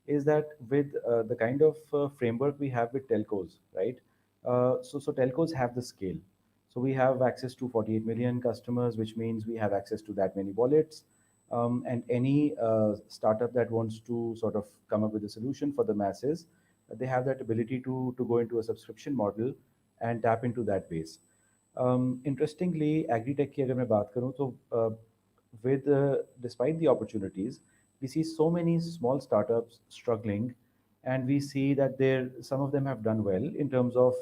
is that with the kind of framework we have with telcos, right? So telcos have the scale. So we have access to 48 million customers, which means we have access to that many wallets. And any startup that wants to sort of come up with a solution for the masses, they have that ability to go into a subscription model and tap into that base. Interestingly, agri-tech की अगर मैं बात करूँ तो with despite the opportunities, we see so many small startups struggling, and we see that some of them have done well in terms of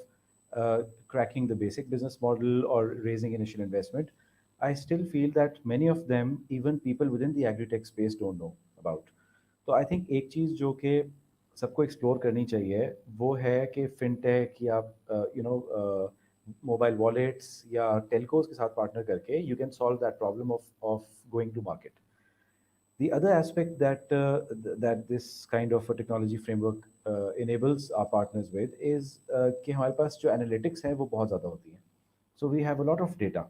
cracking the basic business model or raising initial investment. I still feel that many of them, even people within the agri-tech space, don't know about. तो I think एक चीज़ जो कि सबको explore करनी चाहिए वो है कि फिनटेक या मोबाइल वॉलेट्स या टेलकोस के साथ पार्टनर करके you can solve that problem of going to market. The other aspect that this kind of a technology framework enables our partners with is कि हमारे पास जो analytics है वो बहुत ज़्यादा होती है. So we have a lot of data.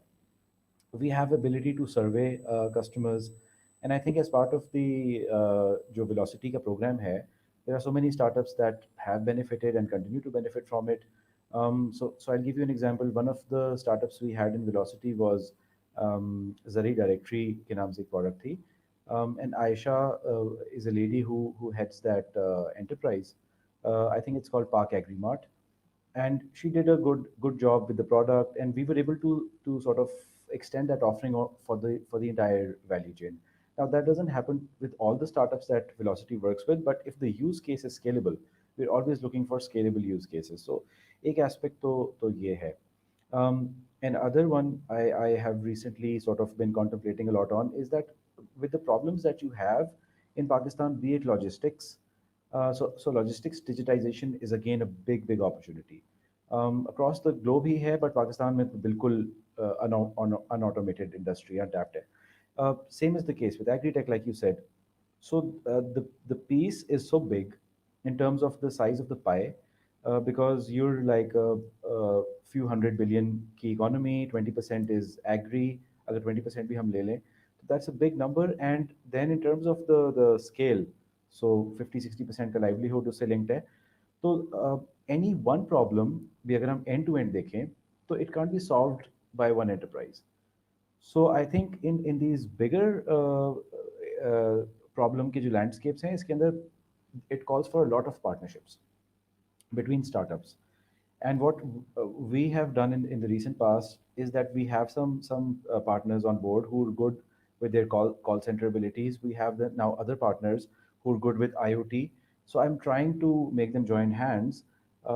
We have ability to survey customers, and I think as part of the जो velocity का program है, there are so many startups that have benefited and continue to benefit from it. So I'll give you an example. One of the startups we had in velocity was Zari Directory के नाम से एक product थी. And Aisha is a lady who heads that enterprise. I think it's called Park Agrimart, and she did a good job with the product, and we were able to sort of extend that offering for the entire value chain. Now that doesn't happen with all the startups that Velocity works with, but if the use case is scalable, we're always looking for scalable use cases. So एक aspect तो ये है. And other one I have recently sort of been contemplating a lot on is that with the problems that you have in Pakistan, be it logistics, so logistics digitization is again a big opportunity. Across the globe ही है, but Pakistan में तो बिल्कुल unautomated industry untapped है. Same is the case with agri-tech, like you said. So the piece is so big in terms of the size of the pie, because you're like a few hundred billion की economy, 20% is agri, अगर 20% भी हम ले लें, so that's a big number. And then in terms of the scale, so 50-60% का livelihood उससे linked है. तो any one problem भी अगर हम end to end देखें, तो it can't be solved by one enterprise. So I think in these bigger problem के जो landscapes हैं, इसके अंदर it calls for a lot of partnerships between startups. And what we have done in the recent past is that we have some partners on board who are good with their call center abilities. We have now other partners who are good with IoT. So I'm trying to make them join hands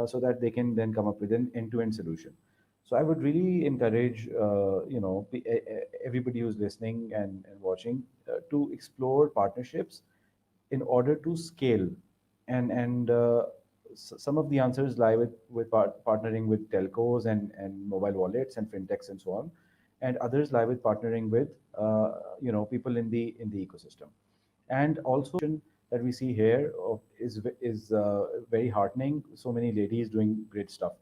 so that they can then come up with an end-to-end solution. So I would really encourage everybody who's listening and watching to explore partnerships in order to scale. And some of the answers lie with partnering with telcos and mobile wallets and fintechs and so on, and others lie with partnering with people in the ecosystem. And also that we see here is very heartening. So many ladies doing great stuff,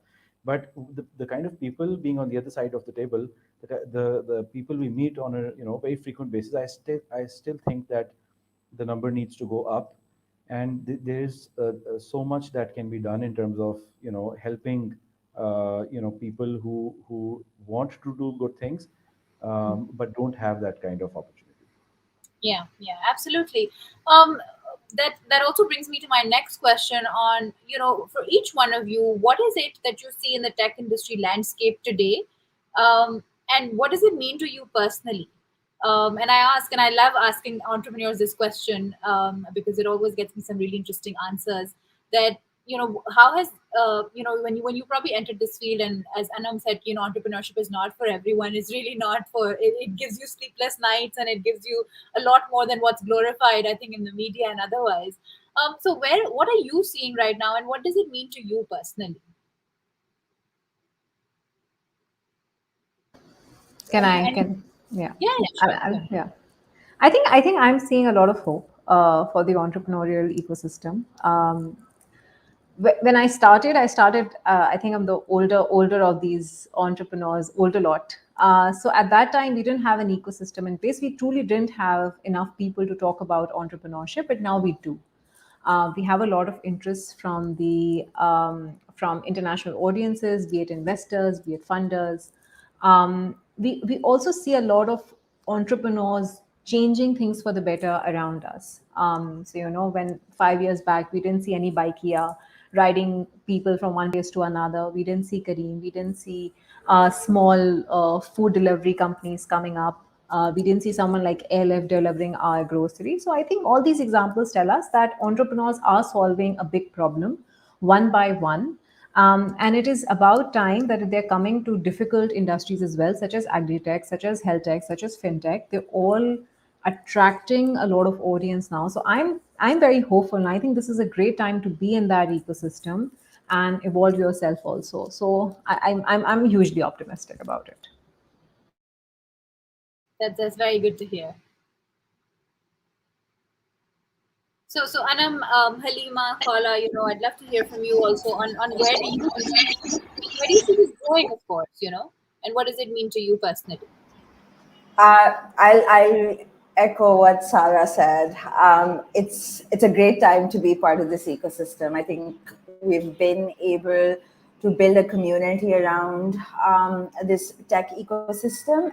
but the kind of people being on the other side of the table, the people we meet on a very frequent basis, I still think that the number needs to go up. and there's so much that can be done in terms of helping people who want to do good things, but don't have that kind of opportunity. Yeah, yeah, absolutely. Um, that also brings me to my next question on, for each one of you, what is it that you see in the tech industry landscape today? And what does it mean to you personally? And I love asking entrepreneurs this question, because it always gets me some really interesting answers. That, how has, when you probably entered this field, and as Anam said, entrepreneurship is not for everyone. It's really not for. It gives you sleepless nights, and it gives you a lot more than what's glorified, I think, in the media and otherwise. So what are you seeing right now, and what does it mean to you personally? Can I And can yeah. yeah, yeah, sure. Yeah. I think I'm seeing a lot of hope for the entrepreneurial ecosystem. When I started. I think I'm the older of these entrepreneurs, older lot. So at that time, we didn't have an ecosystem in place. We truly didn't have enough people to talk about entrepreneurship, but now we do. We have a lot of interest from international audiences, be it investors, be it funders. We also see a lot of entrepreneurs changing things for the better around us. So when 5 years back we didn't see any Bikea riding people from one place to another. We didn't see Kareem. We didn't see small food delivery companies coming up. We didn't see someone like Airlift delivering our groceries. So I think all these examples tell us that entrepreneurs are solving a big problem one by one. And it is about time that they're coming to difficult industries as well, such as agri-tech, such as health tech, such as fintech. They're all attracting a lot of audience now. So I'm very hopeful, and I think this is a great time to be in that ecosystem and evolve yourself also. So I'm hugely optimistic about it. That's very good to hear. So Anam, Halima, Kala, I'd love to hear from you also on where do you see this going, of course, and what does it mean to you personally? I'll echo what Sarah said. It's a great time to be part of this ecosystem. I think we've been able to build a community around this tech ecosystem,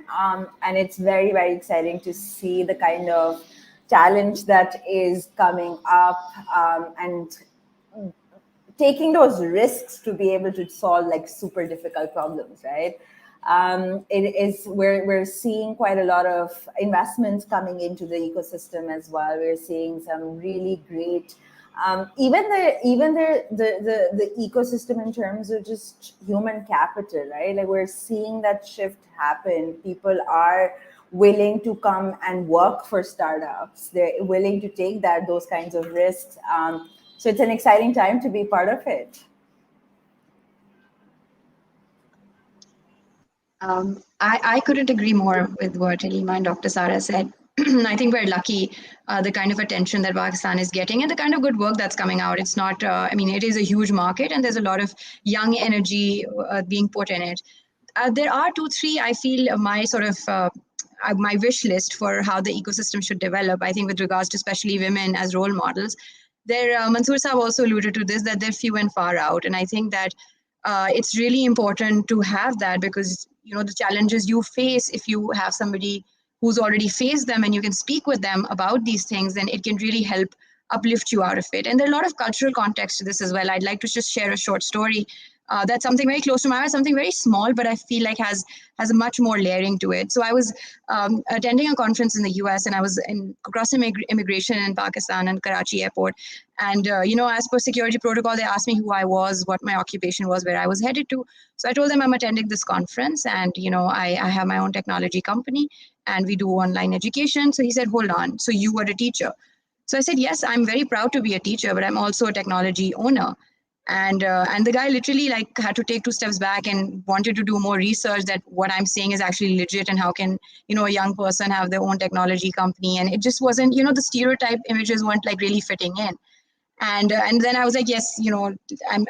and it's very, very exciting to see the kind of challenge that is coming up, and taking those risks to be able to solve like super difficult problems, right? We're seeing quite a lot of investments coming into the ecosystem as well. We're seeing some really great, even the ecosystem in terms of just human capital, right? Like we're seeing that shift happen. People are willing to come and work for startups. They're willing to take those kinds of risks. So it's an exciting time to be part of it. I couldn't agree more with what Halima and Dr. Sara said. I think we're lucky, the kind of attention that Pakistan is getting and the kind of good work that's coming out. It's not, it is a huge market and there's a lot of young energy being put in it. There are two, three, I feel, my wish list for how the ecosystem should develop, I think with regards to especially women as role models. Mansoor Saab also alluded to this, that they're few and far out. And I think that it's really important to have that because, the challenges you face, if you have somebody who's already faced them and you can speak with them about these things, then it can really help uplift you out of it. And there are a lot of cultural context to this as well. I'd like to just share a short story. That's something very close to my heart, something very small, but I feel like has a much more layering to it. So I was attending a conference in the US and I was crossing immigration in Pakistan and Karachi airport. And, as per security protocol, they asked me who I was, what my occupation was, where I was headed to. So I told them I'm attending this conference and, I have my own technology company and we do online education. So he said, hold on. So you were a teacher. So I said, yes, I'm very proud to be a teacher, but I'm also a technology owner. And the guy literally had to take two steps back and wanted to do more research that what I'm saying is actually legit and how can, a young person have their own technology company. And it just wasn't, the stereotype images weren't really fitting in. And then I was like, yes,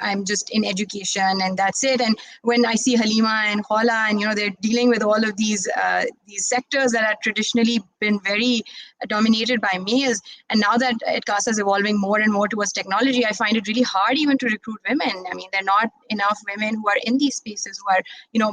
I'm just in education and that's it. And when I see Halima and Hola, and they're dealing with all of these sectors that are traditionally been very dominated by males, and now that ITCASA is evolving more and more towards technology, I find it really hard even to recruit women. I mean, there are not enough women who are in these spaces, who are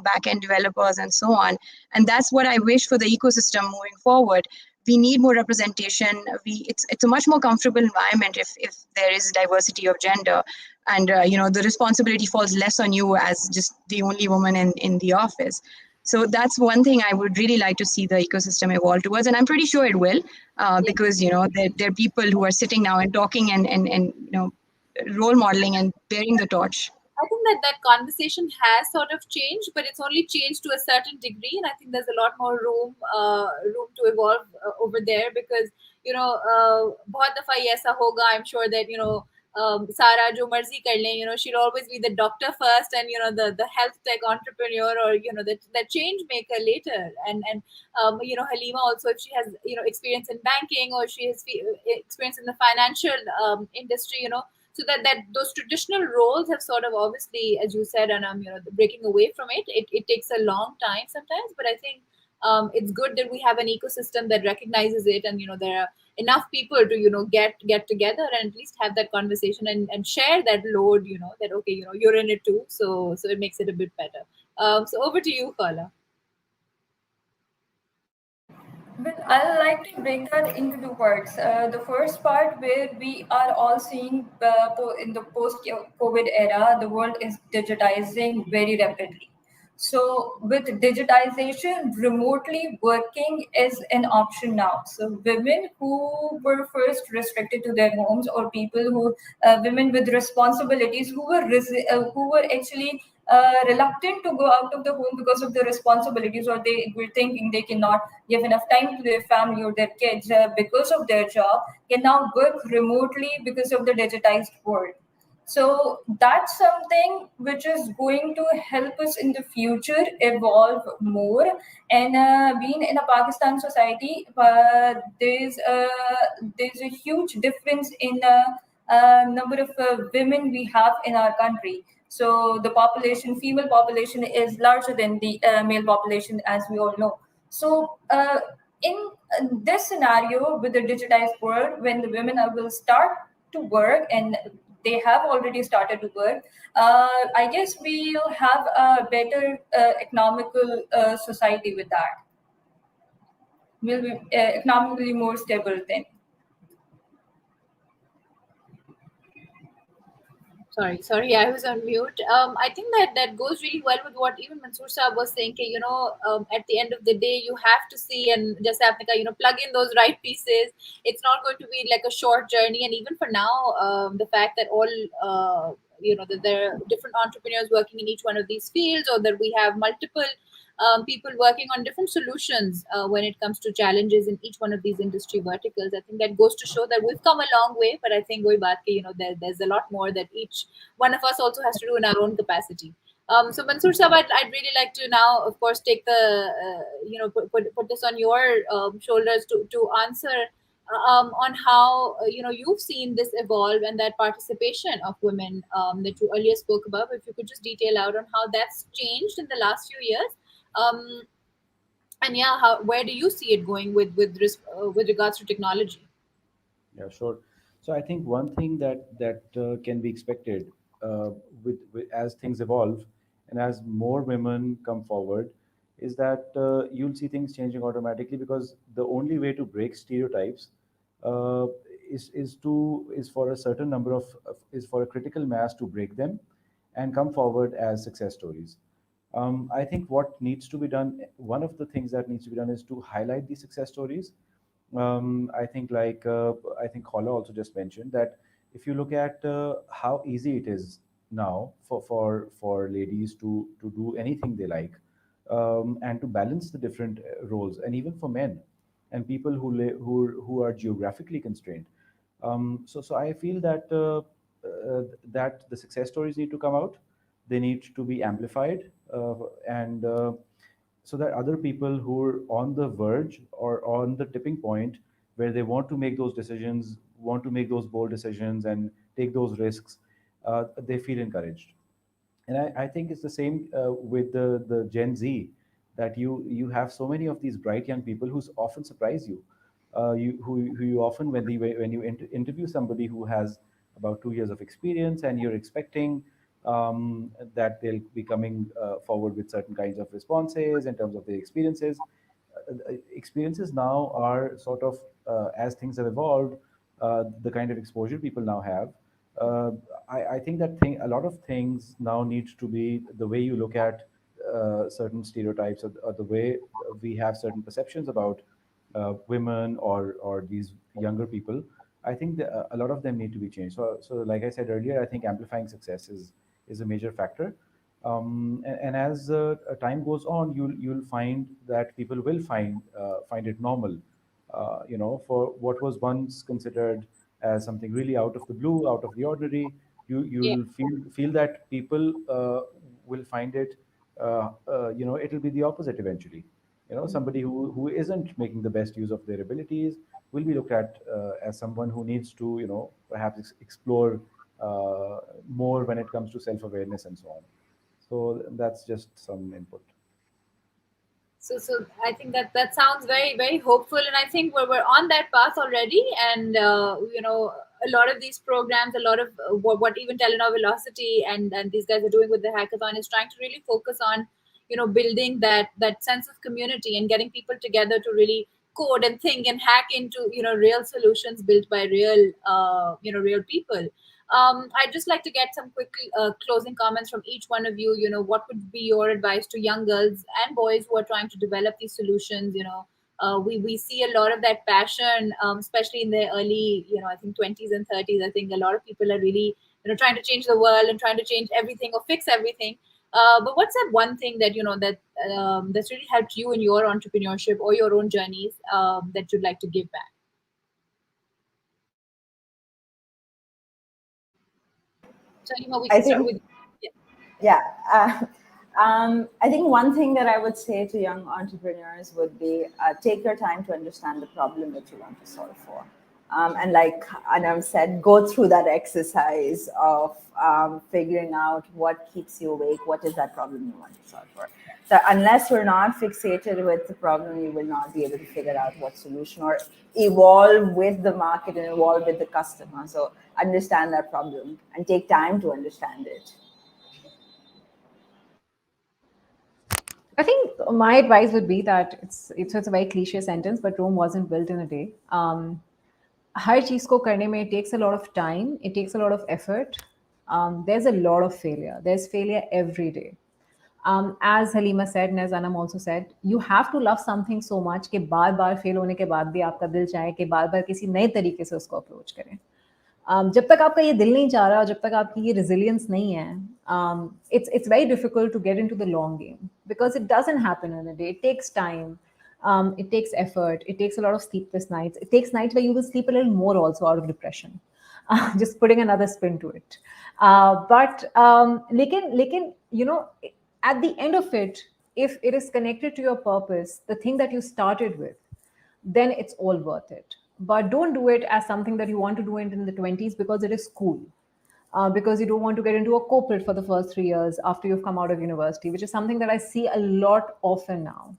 back-end developers and so on. And that's what I wish for the ecosystem moving forward. We need more representation. It's a much more comfortable environment if there is diversity of gender, and the responsibility falls less on you as just the only woman in the office. So that's one thing I would really like to see the ecosystem evolve towards, and I'm pretty sure it will, because there are people who are sitting now and talking and role modeling and bearing the torch. I think that conversation has sort of changed, but it's only changed to a certain degree, and I think there's a lot more room to evolve over there, because बहुत दफा ये ऐसा होगा. I'm sure that Sara जो मर्जी कर ले, she'll always be the doctor first, and the health tech entrepreneur, or the change maker later, and Halima also, if she has experience in banking, or she has experience in the financial industry, so that those traditional roles have sort of, obviously, as you said, and breaking away from it. It takes a long time sometimes, but I think it's good that we have an ecosystem that recognizes it, and there are enough people to get together and at least have that conversation, and share that load, that okay, you're in it too, so it makes it a bit better. So over to you, Kala. Well, I like to break that into two parts. The first part, where we are all seeing in the post-COVID era, the world is digitizing very rapidly. So with digitization, remotely working is an option now. So women who were first restricted to their homes, or people women with responsibilities, who were actually reluctant to go out of the home because of the responsibilities, or they were thinking they cannot give enough time to their family or their kids because of their job, can now work remotely because of the digitized world. So that's something which is going to help us in the future evolve more. And being in a Pakistan society, there's a huge difference in number of women we have in our country. So the female population is larger than the male population, as we all know. So in this scenario, with the digitized world, when the women will start to work, and they have already started to work, I guess we'll have a better economical society with that. We'll be economically more stable then. Sorry, I was on mute. I think that goes really well with what even Mansoor Saab was saying. At the end of the day, you have to see, and just apnika, plug in those right pieces. It's not going to be like a short journey. And even for now, the fact that all that there are different entrepreneurs working in each one of these fields, or that we have multiple people working on different solutions when it comes to challenges in each one of these industry verticals. I think that goes to show that we've come a long way, but I think there's a lot more that each one of us also has to do in our own capacity. So Mansoor Sahab, I'd really like to now, of course, take the put this on your shoulders to answer on how you've seen this evolve, and that participation of women that you earlier spoke about. If you could just detail out on how that's changed in the last few years, and yeah, where do you see it going with regards to technology? Yeah, sure. So I think one thing that can be expected with as things evolve and as more women come forward is that you'll see things changing automatically, because the only way to break stereotypes uh, is for a certain number is for a critical mass to break them and come forward as success stories. I think what needs to be done, one of the things that needs to be done is to highlight these success stories. I think Khala also just mentioned that if you look at how easy it is now for ladies to do anything they like, and to balance the different roles, and even for men and people who are geographically constrained. So I feel that the success stories need to come out. They need to be amplified, and so that other people who are on the verge or on the tipping point where they want to make those decisions, want to make those bold decisions, and take those risks, they feel encouraged. And I think it's the same with the Gen Z, that you have so many of these bright young people who often surprise you. Who you often, when you interview somebody who has about 2 years of experience, and you're expecting that they'll be coming forward with certain kinds of responses in terms of their experiences. Experiences now are sort of, as things have evolved, the kind of exposure people now have. Uh, I think that a lot of things now need to be the way you look at certain stereotypes, or the way we have certain perceptions about women or these younger people. I think that a lot of them need to be changed. So like I said earlier, I think amplifying success is a major factor. And as time goes on, you'll find that people will find it normal. For what was once considered as something really out of the blue, out of the ordinary, Yeah. you'll feel that people will find it. It'll be the opposite eventually. Somebody who isn't making the best use of their abilities will be looked at as someone who needs to, perhaps explore more when it comes to self-awareness and so on. So that's just some input. So I think that sounds very, very hopeful, and I think we're on that path already. And a lot of these programs, a lot of what even Telenor Velocity and these guys are doing with the hackathon is trying to really focus on building that sense of community and getting people together to really code and think and hack into real solutions built by real people. I'd just like to get some quick closing comments from each one of you. What would be your advice to young girls and boys who are trying to develop these solutions? We see a lot of that passion, especially in their early, I think 20s and 30s. I think a lot of people are really, trying to change the world and trying to change everything or fix everything. But what's that one thing that that's really helped you in your entrepreneurship or your own journeys that you'd like to give back? Shalima, we I can start think, with you. yeah. I think one thing that I would say to young entrepreneurs would be take your time to understand the problem that you want to solve for. And like Anam said, go through that exercise of figuring out what keeps you awake, what is that problem you want to solve for. So unless you're not fixated with the problem, you will not be able to figure out what solution or evolve with the market and evolve with the customer. So understand that problem and take time to understand it. I think my advice would be that it's a very cliche sentence, but Rome wasn't built in a day. हर चीज को करने में it takes a lot of time, it takes a lot of effort. There's a lot of failure. There's failure every day. As Halima said, and as Anam also said, you have to love something so much कि बार बार fail होने के बाद भी आपका दिल चाहे कि बार बार किसी नए तरीके से उसको अप्रोच करें. जब तक आपका ये दिल नहीं चाह रहा, जब तक आपकी ये resilience नहीं है, it's very difficult to get into the long game because it doesn't happen in a day. It takes time. It takes effort. It takes a lot of sleepless nights. It takes nights where you will sleep a little more also out of depression. Just putting another spin to it. But लेकिन at the end of it, if it is connected to your purpose, the thing that you started with, then it's all worth it. But don't do it as something that you want to do it in the 20s because it is cool. Because you don't want to get into a corporate for the first 3 years after you've come out of university, which is something that I see a lot often now.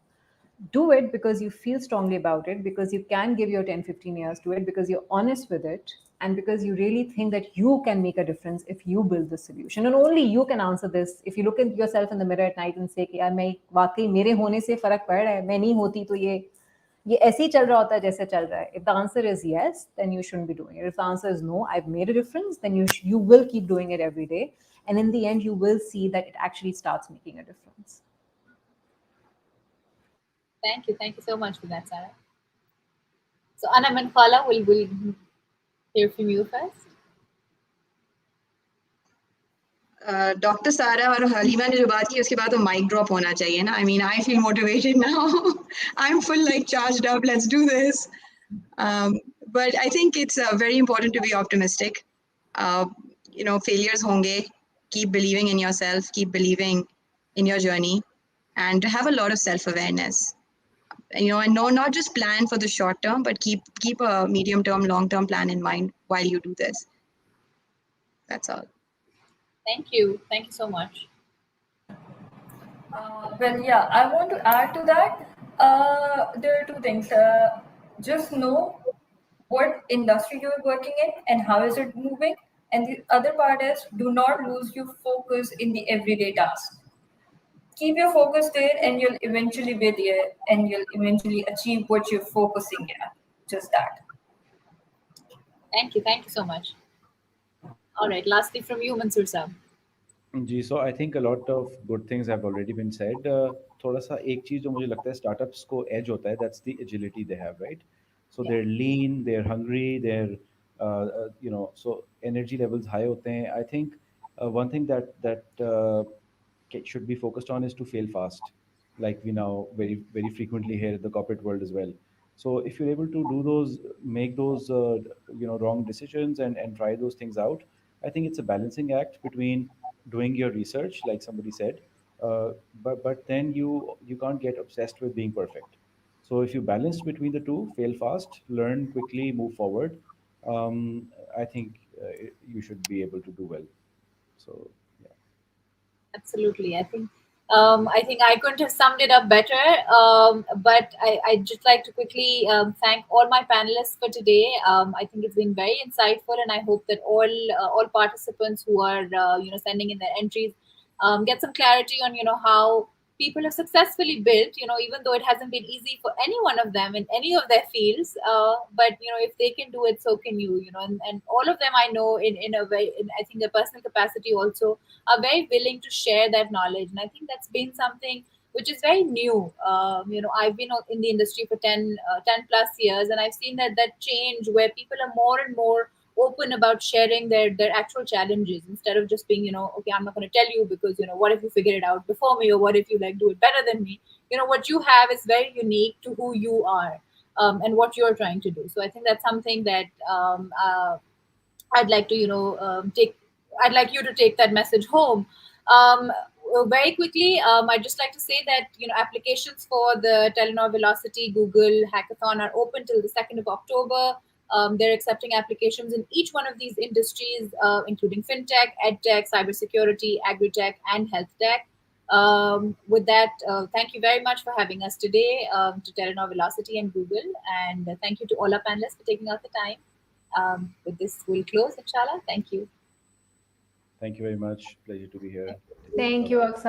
Do it because you feel strongly about it, because you can give your 10-15 years to it, because you're honest with it, and because you really think that you can make a difference if you build the solution. And only you can answer this. If you look at yourself in the mirror at night and say कि यार मैं वाकई मेरे होने से फर्क पड़ रहा है, मैं नहीं होती तो ये ऐसे ही चल रहा होता है जैसे चल रहा है. If the answer is yes, then you shouldn't be doing it. If the answer is no, I've made a difference, then you will keep doing it every day, and in the end you will see that it actually starts making a difference. Thank you so much for that, Sarah. So Anam and Khala, will hear from you first. Doctor सारा और हलीमा ने जो बात की उसके बाद तो mic drop होना चाहिए ना. I mean, I feel motivated now. I'm full like charged up. Let's do this. But I think it's very important to be optimistic. Failures honge. Keep believing in yourself. Keep believing in your journey, and to have a lot of self-awareness. And no, not just plan for the short term, but keep a medium-term, long-term plan in mind while you do this. That's all. Thank you. Thank you so much. Well, yeah, I want to add to that. There are two things. Just know what industry you're working in and how is it moving. And the other part is do not lose your focus in the everyday task. Keep your focus there, and you'll eventually be there, and you'll eventually achieve what you're focusing at. Just that. Thank you. Thank you so much. All right. Lastly, from you, Mansoor Saab. Ji so I think a lot of good things have already been said थोड़ा सा एक चीज़ जो मुझे लगता है startups को edge होता है that's the agility they have right so Yeah. They're lean they're hungry they're you know so energy levels high होते हैं I think one thing that should be focused on is to fail fast, like we now very frequently hear in the corporate world as well. So if you're able to do those, make those wrong decisions and try those things out, I think it's a balancing act between doing your research, like somebody said, but then you can't get obsessed with being perfect. So if you balance between the two, fail fast, learn quickly, move forward, I think you should be able to do well. So yeah. Absolutely. I think I couldn't have summed it up better. But I'd just like to quickly thank all my panelists for today. I think it's been very insightful, and I hope that all participants who are sending in their entries get some clarity on how people have successfully built. Even though it hasn't been easy for any one of them in any of their fields, but if they can do it, so can you. And all of them I know in a way, in, I think, a personal capacity also are very willing to share that knowledge. And I think that's been something which is very new. I've been in the industry for 10 plus years, and I've seen that change where people are more and more open about sharing their actual challenges instead of just being, okay, I'm not going to tell you because, what if you figure it out before me, or what if you like do it better than me? What you have is very unique to who you are, and what you're trying to do. So I think that's something that I'd like to, take. I'd like you to take that message home. Very quickly, I'd just like to say that applications for the Telenor Velocity Google hackathon are open till the 2nd of October. They're accepting applications in each one of these industries, including fintech, edtech, cybersecurity, agri-tech, and health tech. With that, thank you very much for having us today, to Telenor Velocity and Google, and thank you to all our panelists for taking out the time. With this, we'll close, inshallah. Thank you. Thank you very much. Pleasure to be here. Take care. Thank you, Bye-bye. Aksa.